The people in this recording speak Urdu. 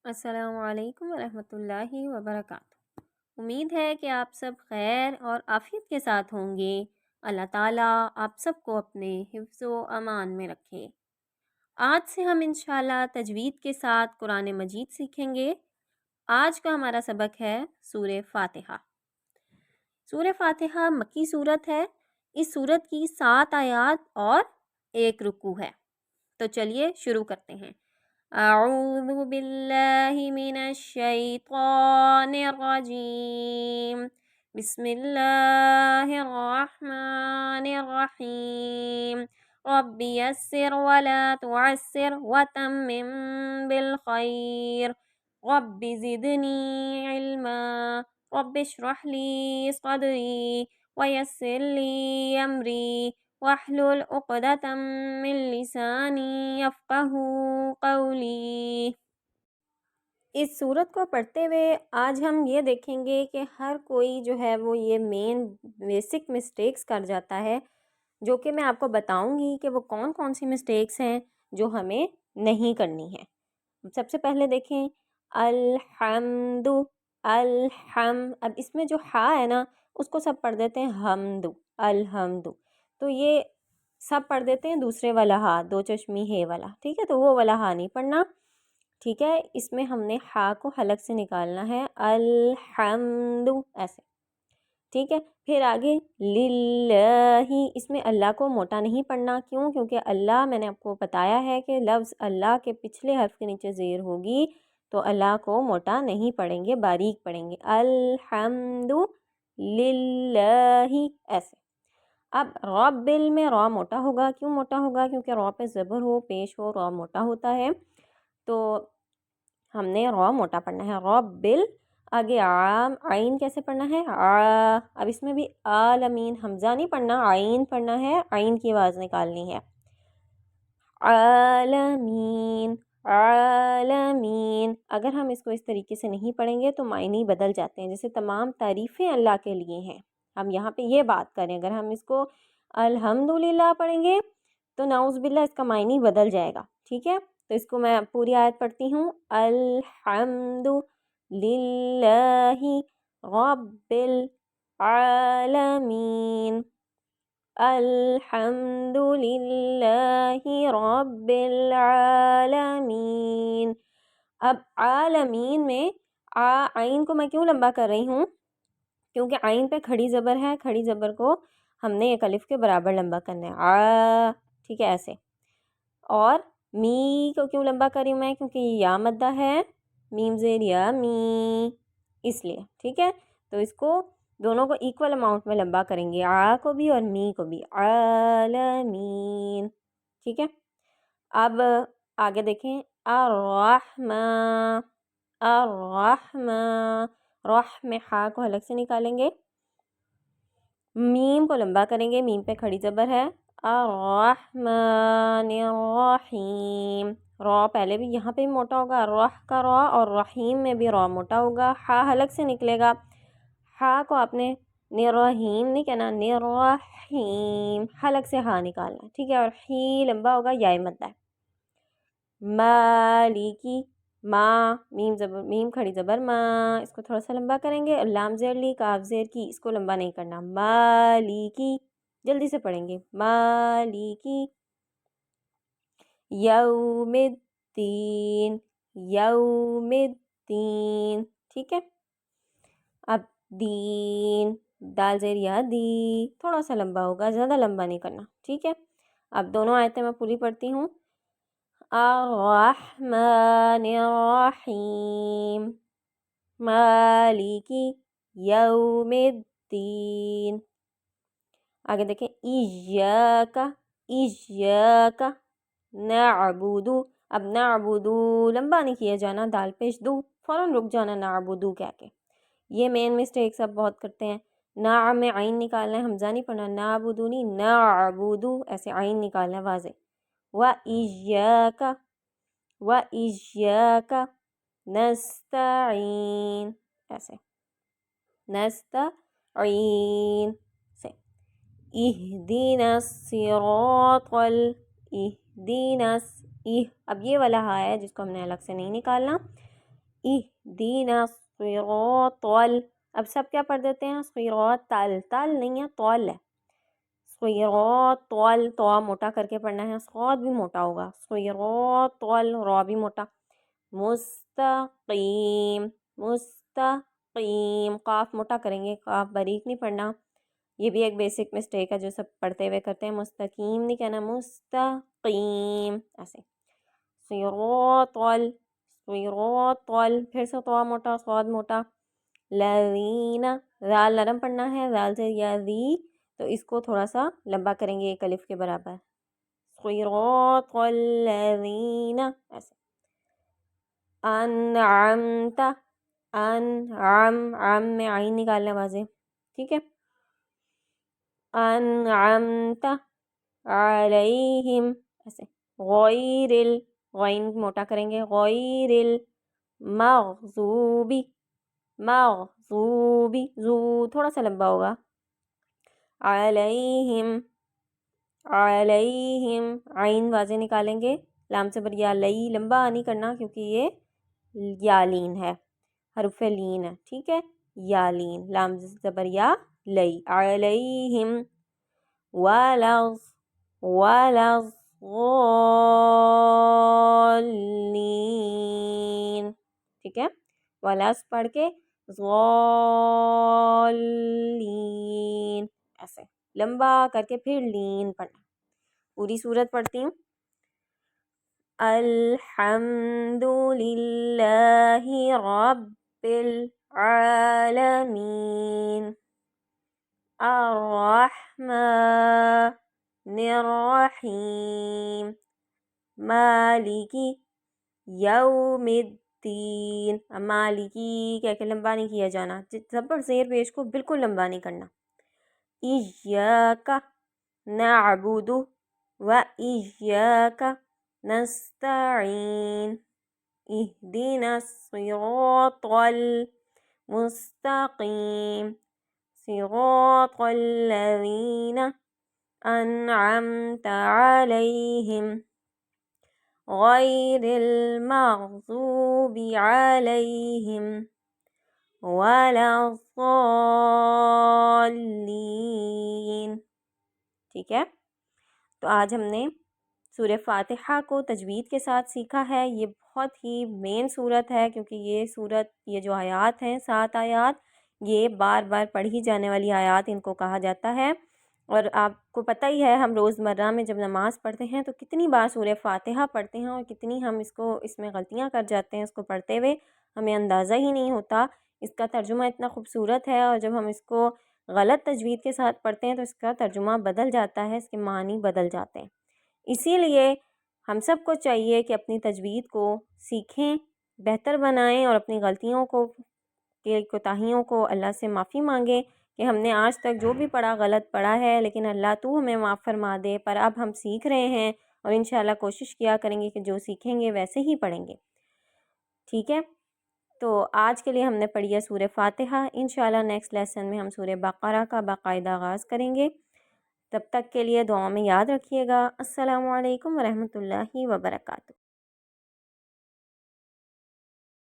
السلام علیکم ورحمۃ اللہ وبرکاتہ۔ امید ہے کہ آپ سب خیر اور عافیت کے ساتھ ہوں گے۔ اللہ تعالیٰ آپ سب کو اپنے حفظ و امان میں رکھے۔ آج سے ہم انشاءاللہ تجوید کے ساتھ قرآن مجید سیکھیں گے۔ آج کا ہمارا سبق ہے سورہ فاتحہ۔ سورہ فاتحہ مکی صورت ہے۔ اس صورت کی 7 آیات اور 1 رکوع ہے۔ تو چلیے شروع کرتے ہیں۔ اعوذ باللہ من الشیطان الرجیم، بسم اللہ الرحمن الرحیم، رب یسر ولا تعسر وتمم بالخیر، رب زدنی علما، رب اشرح لی صدری ویسر لی امری واحلل عقدۃ من لسانی یفقہوا قولی۔ اس صورت کو پڑھتے ہوئے آج ہم یہ دیکھیں گے کہ ہر کوئی جو ہے وہ یہ مین بیسک مسٹیکس کر جاتا ہے، جو کہ میں آپ کو بتاؤں گی کہ وہ کون کون سی مسٹیکس ہیں جو ہمیں نہیں کرنی ہے۔ سب سے پہلے دیکھیں الحمد، اب اس میں جو ہا ہے نا اس کو سب پڑھ دیتے ہیں حمد، الحمد، تو یہ سب پڑھ دیتے ہیں دوسرے والا ہا، 2 چشمی ہے والا، ٹھیک ہے، تو وہ والا ہا نہیں پڑھنا، ٹھیک ہے۔ اس میں ہم نے ہا کو حلق سے نکالنا ہے، الحمد ایسے، ٹھیک ہے۔ پھر آگے للہ، اس میں اللہ کو موٹا نہیں پڑھنا، کیوں؟ کیونکہ اللہ، میں نے آپ کو بتایا ہے کہ لفظ اللہ کے پچھلے حرف کے نیچے زیر ہوگی تو اللہ کو موٹا نہیں پڑھیں گے، باریک پڑھیں گے، الحمد للہ ایسے۔ اب ربل میں را موٹا ہوگا، کیوں موٹا ہوگا؟ کیونکہ را پہ زبر ہو، پیش ہو، را موٹا ہوتا ہے، تو ہم نے را موٹا پڑھنا ہے، ربل۔ آگے عام، عین کیسے پڑھنا ہے؟ اب اس میں بھی عالمین، حمزہ نہیں پڑھنا، عین پڑھنا ہے، عین کی آواز نکالنی ہے، عالمین، عالمین۔ اگر ہم اس کو اس طریقے سے نہیں پڑھیں گے تو معنی بدل جاتے ہیں، جیسے تمام تعریفیں اللہ کے لیے ہیں، ہم یہاں پہ یہ بات کریں، اگر ہم اس کو الحمدللہ پڑھیں گے تو نعوذ باللہ اس کا معنی بدل جائے گا، ٹھیک ہے۔ تو اس کو میں پوری آیت پڑھتی ہوں، الحمد للہ رب العالمین، الحمد للہ رب العالمین۔ اب عالمین میں عین کو میں کیوں لمبا کر رہی ہوں؟ کیونکہ عین پہ کھڑی زبر ہے، کھڑی زبر کو ہم نے ایک الف کے برابر لمبا کرنا ہے، ٹھیک ہے، ایسے۔ اور می کو کیوں لمبا کر رہی ہوں میں؟ کیونکہ یہ یا مدہ ہے، میم زیر یا، می، اس لیے، ٹھیک ہے۔ تو اس کو دونوں کو ایکول اماؤنٹ میں لمبا کریں گے، کو بھی اور می کو بھی، عالمین، ٹھیک ہے۔ اب آگے دیکھیں الرحمن، الرحمن، رح میں ہا کو حلق سے نکالیں گے، میم کو لمبا کریں گے، میم پہ کھڑی زبر ہے، الرحمن الرحیم، را پہلے بھی یہاں پہ بھی موٹا ہوگا، رح کا را، اور رحیم میں بھی را موٹا ہوگا، ہا حلق سے نکلے گا، ہا کو آپ نے نرحیم نہیں کہنا، نرحیم، حلق سے ہا نکالنا ہے، ٹھیک ہے، اور ہی لمبا ہوگا، یا مدہ ہے، مالکی، ما، میم کھڑی زبر ما، اس کو تھوڑا سا لمبا کریں گے، لام زیر لی، کاف زیر کی، اس کو لمبا نہیں کرنا، مالکی، جلدی سے پڑھیں گے، مالکی یوم الدین، یوم الدین، ٹھیک ہے۔ اب دین، دال زیر یا، دی، تھوڑا سا لمبا ہوگا، زیادہ لمبا نہیں کرنا، ٹھیک ہے۔ اب دونوں آیتیں میں پوری پڑھتی ہوں، الرحمن الرحیم، مالکی یوم الدین۔ آگے دیکھیں ایاک، ایاک نعبدو، اب نعبدو لمبا نہیں کیا جانا، دال پیش دو، فوراً رک جانا نعبدو کہہ کے، یہ مین مسٹیک سب بہت کرتے ہیں، نا میں عین نکالنا ہے، حمزہ نہیں پڑھنا، نعبدو نہیں، نعبدو، ایسے عین نکالنا ہے واضح، وَإِيَّاكَ، وَإِيَّاكَ نستعین، ایسے نستعین سے، اہدینا الصراط اہدینا، اب یہ والا ہا ہے جس کو ہم نے الگ سے نہیں نکالنا، اہدینا الصراط اب سب کیا پڑھ دیتے ہیں؟ صراط، تل تل نہیں ہے، طول ہے، صراط، تو موٹا کر کے پڑھنا ہے، صاد بھی موٹا ہوگا، صراط را بھی موٹا، مستقیم، مستقیم، قاف موٹا کریں گے، قاف باریک نہیں پڑھنا، یہ بھی ایک بیسک مسٹیک ہے جو سب پڑھتے ہوئے کرتے ہیں، مستقیم نہیں کہنا، مستقیم ایسے، صراط صراط، پھر سے تو موٹا، صاد موٹا، لذین، ذال نرم پڑھنا ہے، ذال سے یا ذی، تو اس کو تھوڑا سا لمبا کریں گے ایک الف کے برابر، صراط الذین ایسے، انعمت، عم میں عین نکالنا واضح، ٹھیک ہے، انعمت علیہم ایسے، غیر غین موٹا کریں گے، غیر المغضوبی، مغضوبی، زو تھوڑا سا لمبا ہوگا، علیہم، علیہم، عین واضح نکالیں گے، لام زبر یا لئی لمبا نہیں کرنا کیونکہ یہ یا لین ہے، حرف لین ہے، ٹھیک ہے، یا لین، لام زبر یا لئی، علیہم والضالین، ٹھیک ہے، والاس پڑھ کے ضالین ایسے لمبا کر کے پھر لین پڑھنا، پوری سورت پڑھتی ہوں، الحمد للہ رب العالمین الرحمن الرحیم مالکی یوم الدین، مالکی کہہ کے لمبا نہیں کیا جانا، زبر زیر پیش کو بالکل لمبا نہیں کرنا، ایاک نعبد و ایاک نستعین اہدنا الصراط المستقیم صراط الذین انعمت علیہم غیر المغضوب علیہم ولا الضالین، ٹھیک ہے، تو آج ہم نے سورہ فاتحہ کو تجوید کے ساتھ سیکھا ہے، یہ بہت ہی مین سورت ہے کیونکہ یہ سورت، یہ جو آیات ہیں 7 آیات، یہ بار بار پڑھی جانے والی آیات ان کو کہا جاتا ہے، اور آپ کو پتہ ہی ہے ہم روزمرہ میں جب نماز پڑھتے ہیں تو کتنی بار سورہ فاتحہ پڑھتے ہیں اور کتنی ہم اس میں غلطیاں کر جاتے ہیں، اس کو پڑھتے ہوئے ہمیں اندازہ ہی نہیں ہوتا، اس کا ترجمہ اتنا خوبصورت ہے، اور جب ہم اس کو غلط تجوید کے ساتھ پڑھتے ہیں تو اس کا ترجمہ بدل جاتا ہے، اس کے معنی بدل جاتے ہیں، اسی لیے ہم سب کو چاہیے کہ اپنی تجوید کو سیکھیں، بہتر بنائیں، اور اپنی غلطیوں کو، کوتاہیوں کو اللہ سے معافی مانگیں کہ ہم نے آج تک جو بھی پڑھا غلط پڑھا ہے، لیکن اللہ تو ہمیں معاف فرما دے، پر اب ہم سیکھ رہے ہیں اور انشاءاللہ کوشش کیا کریں گے کہ جو سیکھیں گے ویسے ہی پڑھیں گے، ٹھیک ہے، تو آج کے لیے ہم نے پڑھی ہے سورہ فاتحہ، انشاءاللہ نیکسٹ لیسن میں ہم سورہ بقرہ کا باقاعدہ آغاز کریں گے، تب تک کے لیے دعا میں یاد رکھیے گا، السلام علیکم ورحمۃ اللہ وبرکاتہ۔